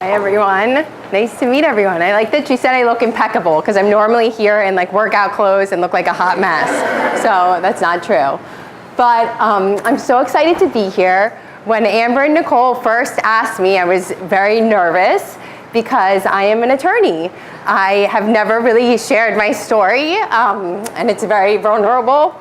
Hi everyone. Nice to meet everyone. I like that you said I look impeccable because I'm normally here in like workout clothes and look like a hot mess. So that's not true. But I'm so excited to be here. When Amber and Nicole first asked me, I was very nervous because I am an attorney. I have never really shared my story and it's very vulnerable.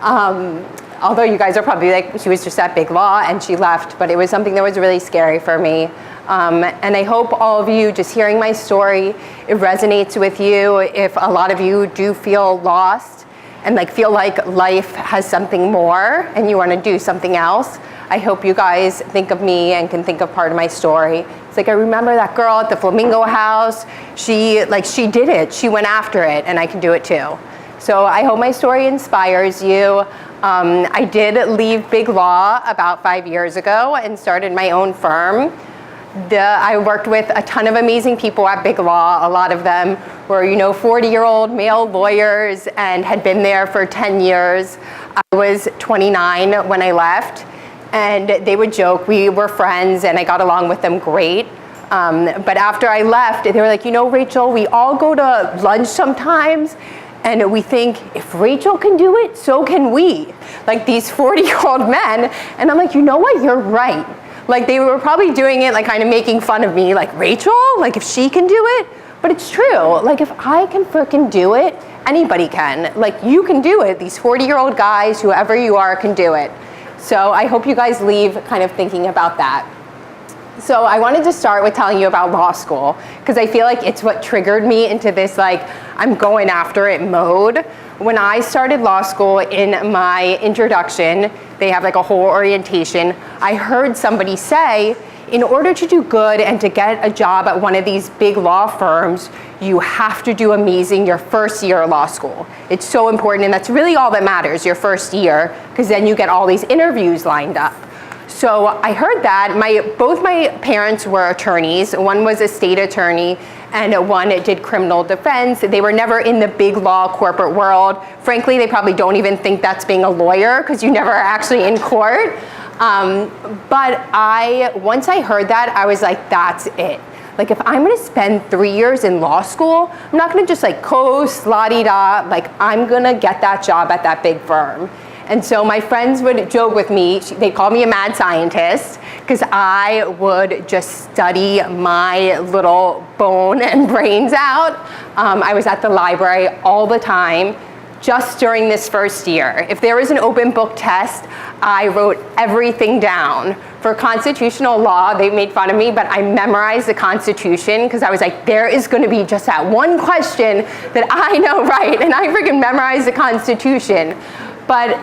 Although you guys are probably like, she was just at Big Law and she left, but it was something that was really scary for me. And I hope all of you just hearing my story, it resonates with you. If a lot of you do feel lost and like feel like life has something more and you want to do something else, I hope you guys think of me and can think of part of my story. It's like, I remember that girl at the Flamingo House. She did it. She went after it and I can do it too. So I hope my story inspires you. I did leave Big Law about 5 years ago and started my own firm. I worked with a ton of amazing people at Big Law. A lot of them were, 40-year-old male lawyers and had been there for 10 years. I was 29 when I left, and they would joke, we were friends and I got along with them great. But after I left, they were like, Rachel, we all go to lunch sometimes and we think, if Rachel can do it, so can we. Like these 40-year-old men. And I'm like, you know what, you're right. Like they were probably doing it, like kind of making fun of me, like Rachel, like if she can do it. But it's true, like if I can frickin' do it, anybody can. Like you can do it, these 40-year-old guys, whoever you are, can do it. So I hope you guys leave kind of thinking about that. So I wanted to start with telling you about law school, because I feel like it's what triggered me into this like, I'm going after it mode. When I started law school, in my introduction, they have like a whole orientation, I heard somebody say, in order to do good and to get a job at one of these big law firms, you have to do amazing your first year of law school. It's so important, and that's really all that matters, your first year, because then you get all these interviews lined up. So I heard that. Both my parents were attorneys. One was a state attorney and one did criminal defense. They were never in the big law corporate world. Frankly, they probably don't even think that's being a lawyer because you never are actually in court. But once I heard that, I was like, that's it. Like if I'm gonna spend 3 years in law school, I'm not gonna just like coast, la-di-da, like I'm gonna get that job at that big firm. And so my friends would joke with me, they called me a mad scientist, because I would just study my little bone and brains out. I was at the library all the time, just during this first year. If there was an open book test, I wrote everything down. For constitutional law, they made fun of me, but I memorized the Constitution because I was like, there is gonna be just that one question that I know right, and I freaking memorized the Constitution. But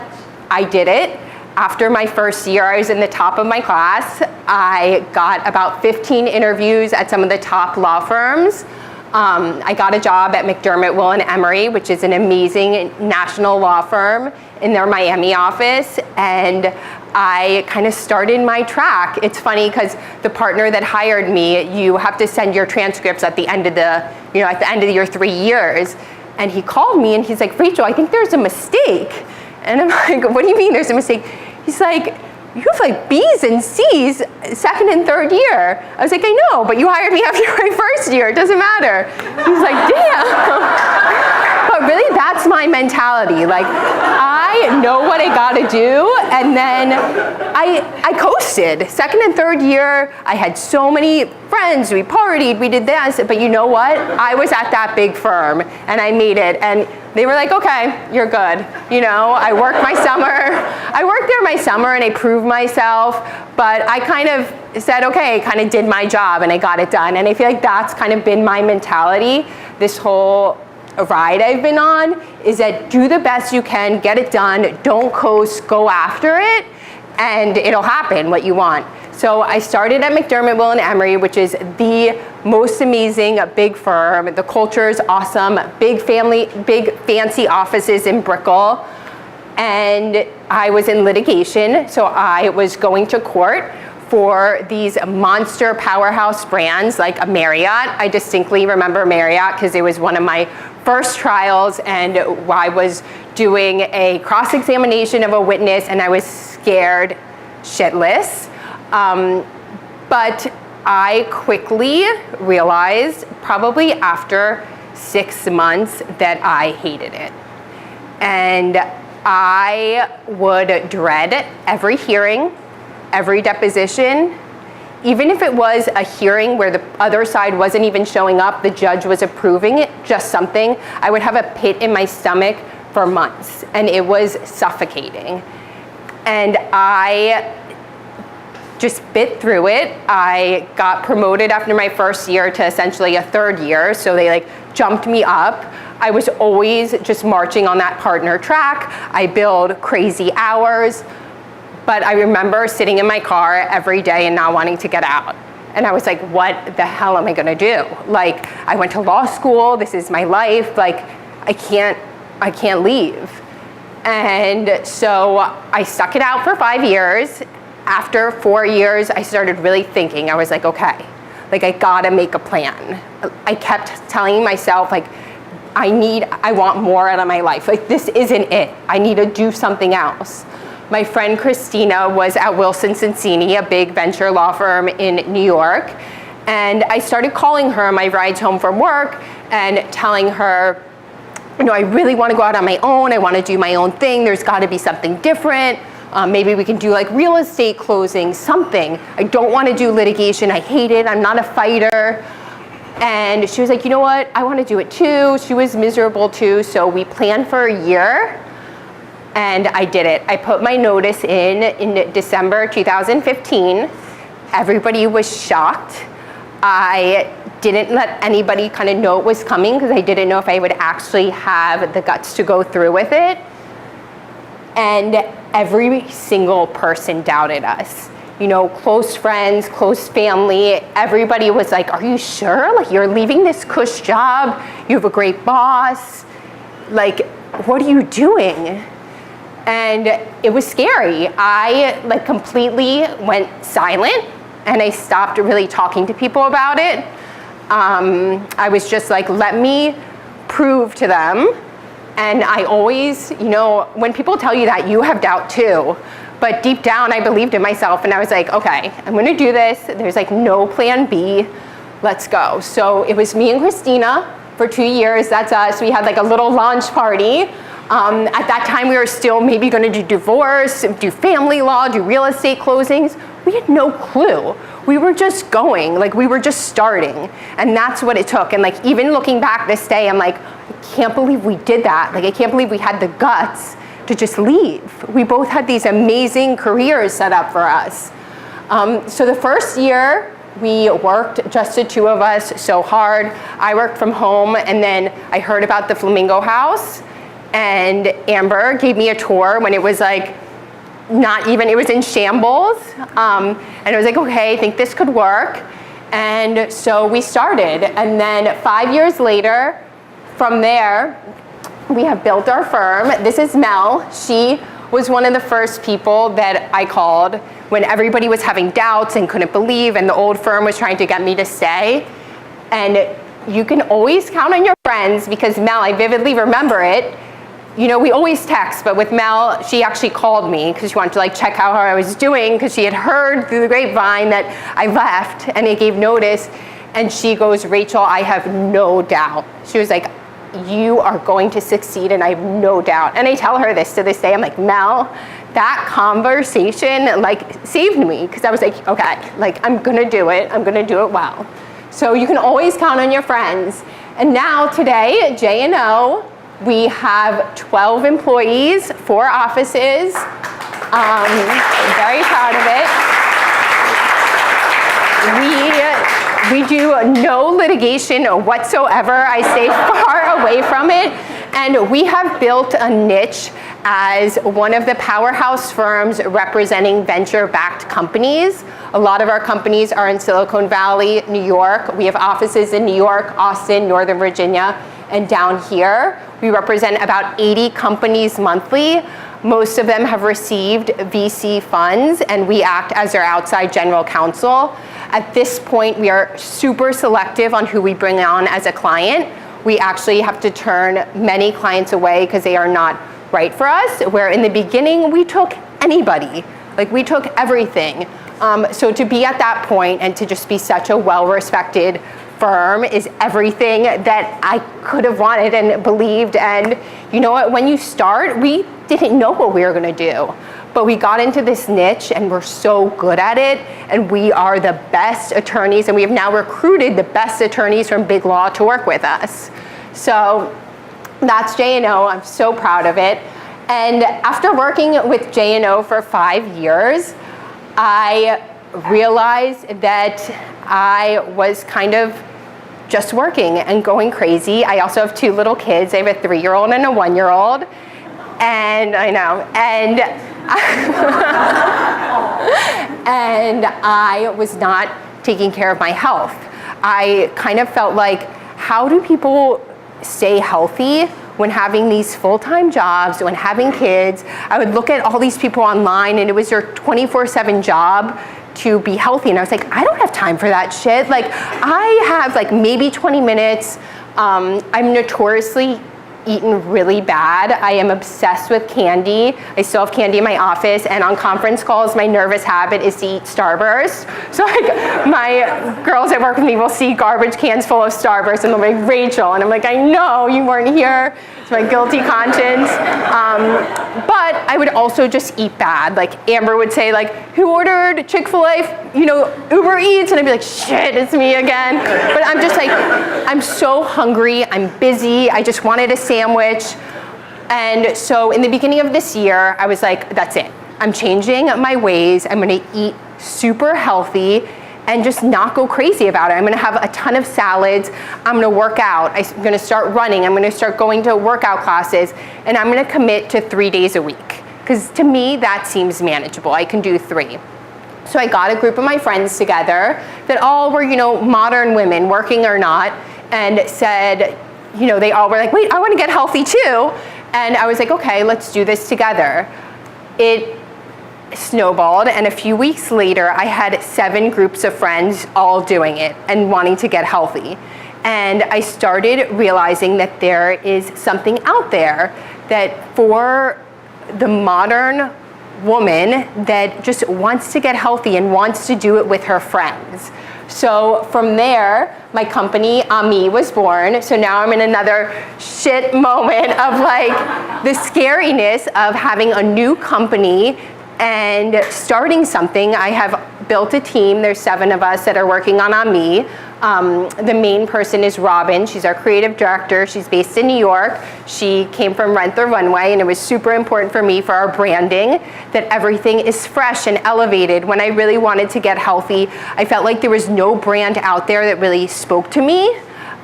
I did it. After my first year, I was in the top of my class. I got about 15 interviews at some of the top law firms. I got a job at McDermott, Will & Emery, which is an amazing national law firm in their Miami office, and I kind of started my track. It's funny because the partner that hired me, you have to send your transcripts at the end of at the end of your 3 years. And he called me and he's like, Rachel, I think there's a mistake. And I'm like, what do you mean there's a mistake? He's like, you have like B's and C's second and third year. I was like, I know, but you hired me after my first year. It doesn't matter. He's like, damn. But really, that's my mentality. Like, I know what I gotta do, and then I coasted. Second and third year, I had so many friends, we partied, we did this, but you know what? I was at that big firm, and I made it, and they were like, okay, you're good. I worked my summer. I worked there my summer and I proved myself, but I kind of said, okay, kind of did my job and I got it done. And I feel like that's kind of been my mentality this whole ride I've been on, is that do the best you can, get it done, don't coast, go after it, and it'll happen what you want. So I started at McDermott, Will & Emery, which is the most amazing big firm. The culture is awesome, big family, big fancy offices in Brickell. And I was in litigation, so I was going to court for these monster powerhouse brands like a Marriott. I distinctly remember Marriott because it was one of my first trials, and I was doing a cross-examination of a witness and I was scared shitless. But I quickly realized, probably after 6 months, that I hated it. And I would dread every hearing, every deposition. Even if it was a hearing where the other side wasn't even showing up, the judge was approving it, just something, I would have a pit in my stomach for months, and it was suffocating. And I just bit through it. I got promoted after my first year to essentially a third year, so they like jumped me up. I was always just marching on that partner track. I billed crazy hours, but I remember sitting in my car every day and not wanting to get out. And I was like, what the hell am I gonna do? Like, I went to law school, this is my life, like, I can't leave. And so I stuck it out for 5 years. After 4 years, I started really thinking. I was like, okay, like I gotta make a plan. I kept telling myself, like, I want more out of my life. Like, this isn't it. I need to do something else. My friend Christina was at Wilson Sonsini, a big venture law firm in New York. And I started calling her on my rides home from work and telling her, you know, I really want to go out on my own. I want to do my own thing. There's got to be something different. Maybe we can do like real estate closing, something. I don't want to do litigation. I hate it. I'm not a fighter. And she was like, you know what? I want to do it too. She was miserable too. So we planned for a year, and I did it. I put my notice in December 2015. Everybody was shocked. I didn't let anybody kind of know it was coming because I didn't know if I would actually have the guts to go through with it. And every single person doubted us. You know, close friends, close family, everybody was like, are you sure? Like, you're leaving this cush job, you have a great boss, like, what are you doing? And it was scary. I like completely went silent, and I stopped really talking to people about it. I was just like, let me prove to them. And I always, you know, when people tell you that, you have doubt too. But deep down, I believed in myself, and I was like, okay, I'm gonna do this. There's like no plan B, let's go. So it was me and Christina for 2 years, that's us. We had like a little launch party. At that time, we were still maybe gonna do divorce, do family law, do real estate closings. We had no clue. We were just going, like we were just starting. And that's what it took. And like, even looking back this day, I'm like, I can't believe we did that. Like, I can't believe we had the guts to just leave. We both had these amazing careers set up for us. So the first year, we worked, just the two of us, so hard. I worked from home, and then I heard about the Flamingo House, and Amber gave me a tour when it was like, not even, it was in shambles. And I was like, okay, I think this could work. And so we started. And then 5 years later, from there, we have built our firm. This is Mel. She was one of the first people that I called when everybody was having doubts and couldn't believe, and the old firm was trying to get me to stay. And you can always count on your friends, because Mel, I vividly remember it. You know, we always text, but with Mel, she actually called me because she wanted to like check how I was doing, because she had heard through the grapevine that I left and I gave notice. And she goes, Rachel, I have no doubt. She was like, you are going to succeed, and I have no doubt. And I tell her this to this day. I'm like, Mel, that conversation like saved me, because I was like, okay, like I'm gonna do it. I'm gonna do it well. So you can always count on your friends. And now today, J&O, we have 12 employees, 4 offices. Very proud of it. We do no litigation whatsoever. I stay far away from it. And we have built a niche as one of the powerhouse firms representing venture-backed companies. A lot of our companies are in Silicon Valley, New York. We have offices in New York, Austin, Northern Virginia, and down here. We represent about 80 companies monthly. Most of them have received VC funds, and we act as their outside general counsel. At this point, we are super selective on who we bring on as a client. We actually have to turn many clients away because they are not right for us, where in the beginning, we took anybody. Like, we took everything. So to be at that point and to just be such a well-respected firm is everything that I could have wanted and believed. And you know what, when you start, we didn't know what we were gonna do. But we got into this niche and we're so good at it, and we are the best attorneys, and we have now recruited the best attorneys from Big Law to work with us. So that's J&O, I'm so proud of it. And after working with J&O for 5 years, I realized that I was kind of just working and going crazy. I also have 2 little kids. I have a 3-year-old and a 1-year-old. And I know, and and I was not taking care of my health. I kind of felt like, how do people stay healthy when having these full-time jobs, when having kids? I would look at all these people online, and it was their 24/7 job to be healthy. And I was like, I don't have time for that shit. Like, I have like maybe 20 minutes. I'm notoriously eaten really bad. I am obsessed with candy. I still have candy in my office, and on conference calls, my nervous habit is to eat Starburst. So like, my girls that work with me will see garbage cans full of Starburst, and they'll be like, Rachel, and I'm like, I know, you weren't here. It's my guilty conscience. But I would also just eat bad. Like, Amber would say, like, who ordered Chick-fil-A, Uber Eats? And I'd be like, shit, it's me again. But I'm just like, I'm so hungry, I'm busy, I just wanted a sandwich. And so in the beginning of this year, I was like, that's it. I'm changing my ways. I'm gonna eat super healthy and just not go crazy about it. I'm gonna have a ton of salads. I'm gonna work out. I'm gonna start running. I'm gonna start going to workout classes, and I'm gonna commit to 3 days a week. Because to me, that seems manageable. I can do 3. So I got a group of my friends together that all were, modern women, working or not, and said, they all were like, wait, I want to get healthy too. And I was like, okay, let's do this together. It snowballed, and a few weeks later, I had 7 groups of friends all doing it and wanting to get healthy. And I started realizing that there is something out there that for the modern woman that just wants to get healthy and wants to do it with her friends. So from there, my company, Ami, was born. So now I'm in another shit moment of like the scariness of having a new company and starting something. I have built a team. There's 7 of us that are working on Ami. The main person is Robin. She's our creative director. She's based in New York. She came from Rent the Runway, and it was super important for me for our branding that everything is fresh and elevated. When I really wanted to get healthy, I felt like there was no brand out there that really spoke to me.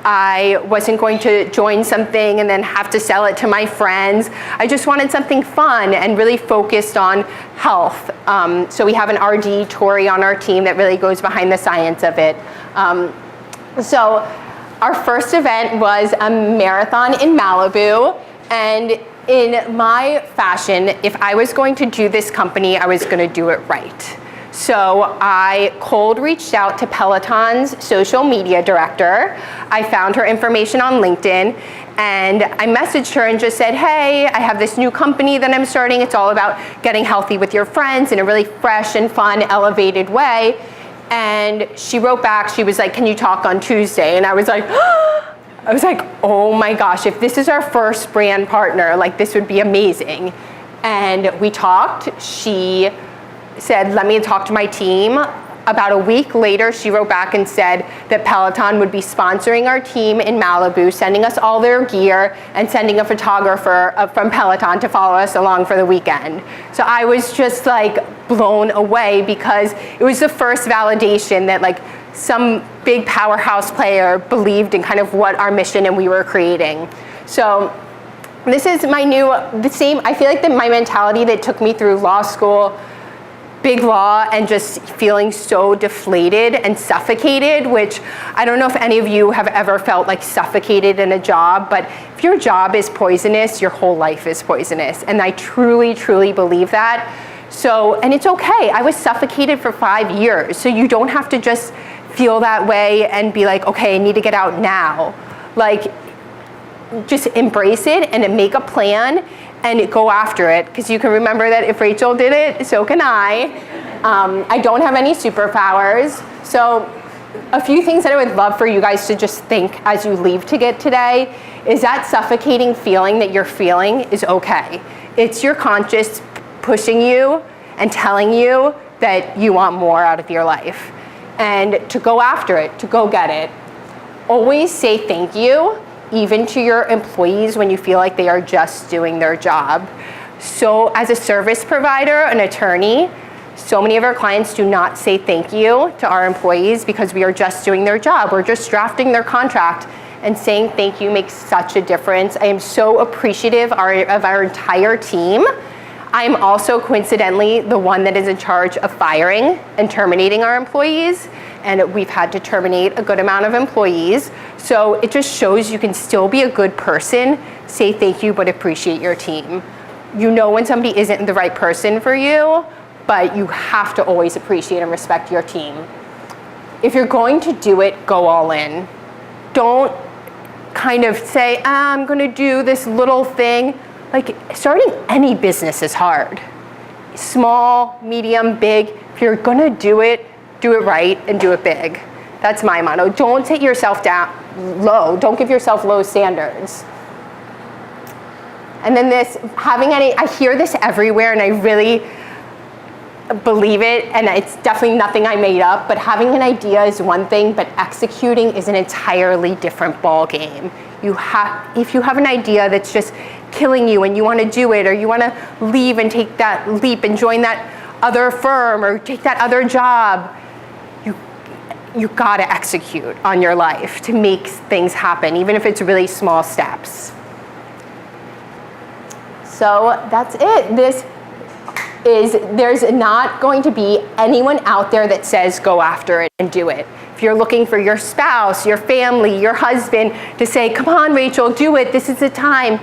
I wasn't going to join something and then have to sell it to my friends. I just wanted something fun and really focused on health. So we have an RD, Tori, on our team that really goes behind the science of it. So our first event was a marathon in Malibu, and in my fashion, if I was going to do this company, I was going to do it right. So I cold reached out to Peloton's social media director. I found her information on LinkedIn, and I messaged her and just said, hey, I have this new company that I'm starting. It's all about getting healthy with your friends in a really fresh and fun, elevated way. And she wrote back, she was like, can you talk on Tuesday? And I was like, oh my gosh, if this is our first brand partner, like this would be amazing. And we talked. She said, let me talk to my team. About a week later, she wrote back and said that Peloton would be sponsoring our team in Malibu, sending us all their gear, and sending a photographer from Peloton to follow us along for the weekend. So I was just like blown away, because it was the first validation that like some big powerhouse player believed in kind of what our mission and we were creating. So this is my I feel like my mentality that took me through law school, Big Law, and just feeling so deflated and suffocated, which I don't know if any of you have ever felt like suffocated in a job, but if your job is poisonous, your whole life is poisonous. And I truly, truly believe that. So, and it's okay. I was suffocated for 5 years, so you don't have to just feel that way and be like, okay, I need to get out now. Like, just embrace it and make a plan and go after it, because you can remember that if Rachel did it, so can I. I don't have any superpowers. So a few things that I would love for you guys to just think as you leave to get today is that suffocating feeling that you're feeling is okay. It's your conscious pushing you and telling you that you want more out of your life and to go after it, to go get it. Always say thank you, even to your employees when you feel like they are just doing their job. So as a service provider, an attorney, so many of our clients do not say thank you to our employees because we are just doing their job. We're just drafting their contract, and saying thank you makes such a difference. I am so appreciative of our entire team. I'm also coincidentally the one that is in charge of firing and terminating our employees, and we've had to terminate a good amount of employees. So it just shows you can still be a good person, say thank you, but appreciate your team. You know when somebody isn't the right person for you, but you have to always appreciate and respect your team. If you're going to do it, go all in. Don't kind of say, I'm gonna do this little thing. Like, starting any business is hard. Small, medium, big. If you're gonna do it right and do it big. That's my motto. Don't take yourself down low. Don't give yourself low standards. And then I hear this everywhere, and I really believe it, and it's definitely nothing I made up, but having an idea is one thing, but executing is an entirely different ball game. If you have an idea that's just killing you and you want to do it, or you want to leave and take that leap and join that other firm or take that other job, you gotta execute on your life to make things happen, even if it's really small steps. So that's it. There's not going to be anyone out there that says go after it and do it. If you're looking for your spouse, your family, your husband to say, come on, Rachel, do it, this is the time,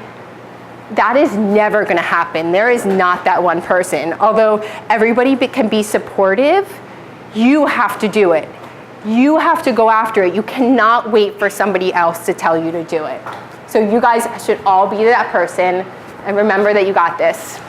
that is never gonna happen. There is not that one person. Although everybody can be supportive, you have to do it. You have to go after it. You cannot wait for somebody else to tell you to do it. So you guys should all be that person, and remember that you got this.